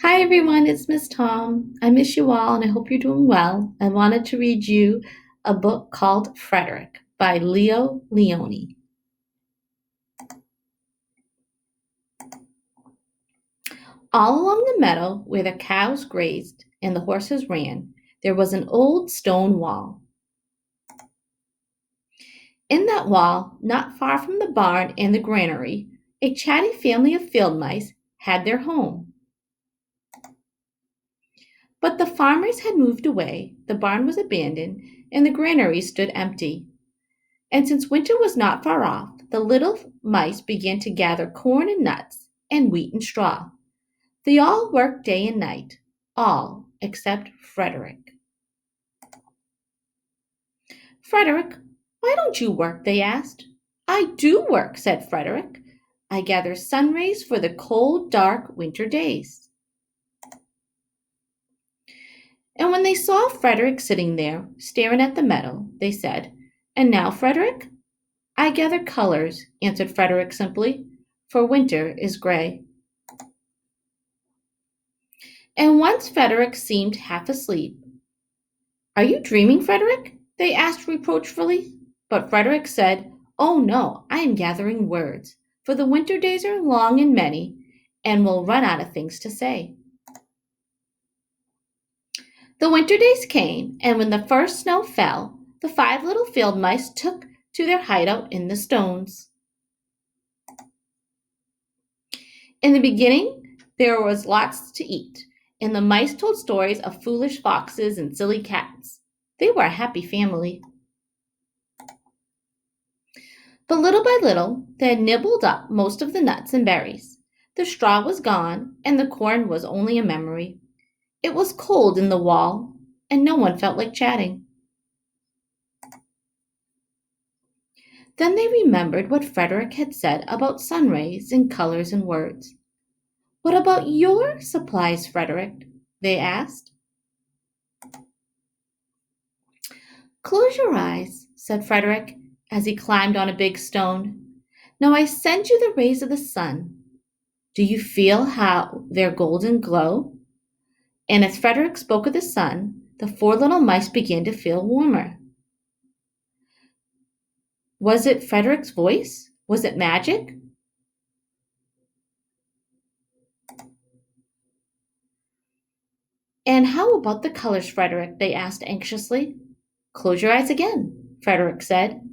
Hi everyone, it's Miss Tom. I miss you all and I hope you're doing well. I wanted to read you a book called Frederick by Leo Leone. All along the meadow where the cows grazed and the horses ran, there was an old stone wall. In that wall, not far from the barn and the granary, a chatty family of field mice had their home. But the farmers had moved away, the barn was abandoned, and the granary stood empty. And since winter was not far off, the little mice began to gather corn and nuts, and wheat and straw. They all worked day and night, all except Frederick. Frederick, why don't you work? They asked. I do work, said Frederick. I gather sun rays for the cold, dark winter days. And when they saw Frederick sitting there, staring at the meadow, they said, And now, Frederick? I gather colors, answered Frederick simply, for winter is gray. And once Frederick seemed half asleep. Are you dreaming, Frederick? They asked reproachfully. But Frederick said, Oh no, I am gathering words, for the winter days are long and many, and we'll run out of things to say. The winter days came, and when the first snow fell, the 5 little field mice took to their hideout in the stones. In the beginning, there was lots to eat, and the mice told stories of foolish foxes and silly cats. They were a happy family. But little by little, they had nibbled up most of the nuts and berries. The straw was gone, and the corn was only a memory. It was cold in the wall, and no one felt like chatting. Then they remembered what Frederick had said about sun rays and colors and words. What about your supplies, Frederick? They asked. Close your eyes, said Frederick, as he climbed on a big stone. Now I send you the rays of the sun. Do you feel how their golden glow? And as Frederick spoke of the sun, the 4 little mice began to feel warmer. Was it Frederick's voice? Was it magic? And how about the colors, Frederick? They asked anxiously. Close your eyes again, Frederick said.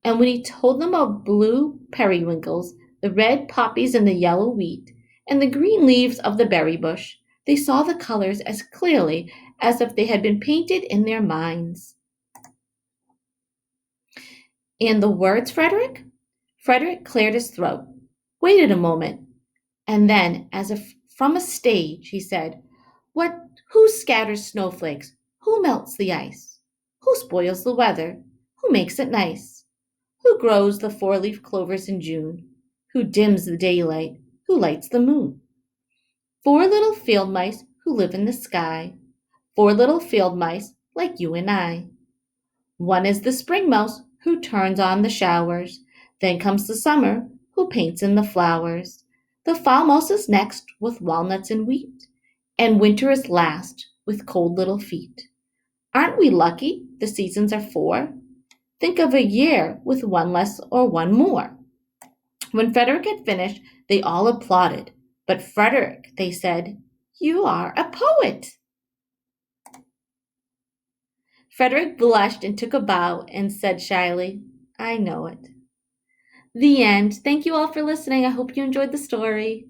And when he told them of blue periwinkles, the red poppies and the yellow wheat, and the green leaves of the berry bush, they saw the colors as clearly as if they had been painted in their minds. And the words, Frederick? Frederick cleared his throat, waited a moment, and then, as if from a stage, he said, Who scatters snowflakes? Who melts the ice? Who spoils the weather? Who makes it nice? Who grows the 4-leaf clovers in June? Who dims the daylight? Who lights the moon? 4 little field mice who live in the sky. 4 little field mice like you and I. One is the spring mouse who turns on the showers. Then comes the summer who paints in the flowers. The fall mouse is next with walnuts and wheat. And winter is last with cold little feet. Aren't we lucky the seasons are 4? Think of a year with one less or one more. When Frederick had finished, they all applauded. But Frederick, they said, you are a poet. Frederick blushed and took a bow and said shyly, I know it. The end. Thank you all for listening. I hope you enjoyed the story.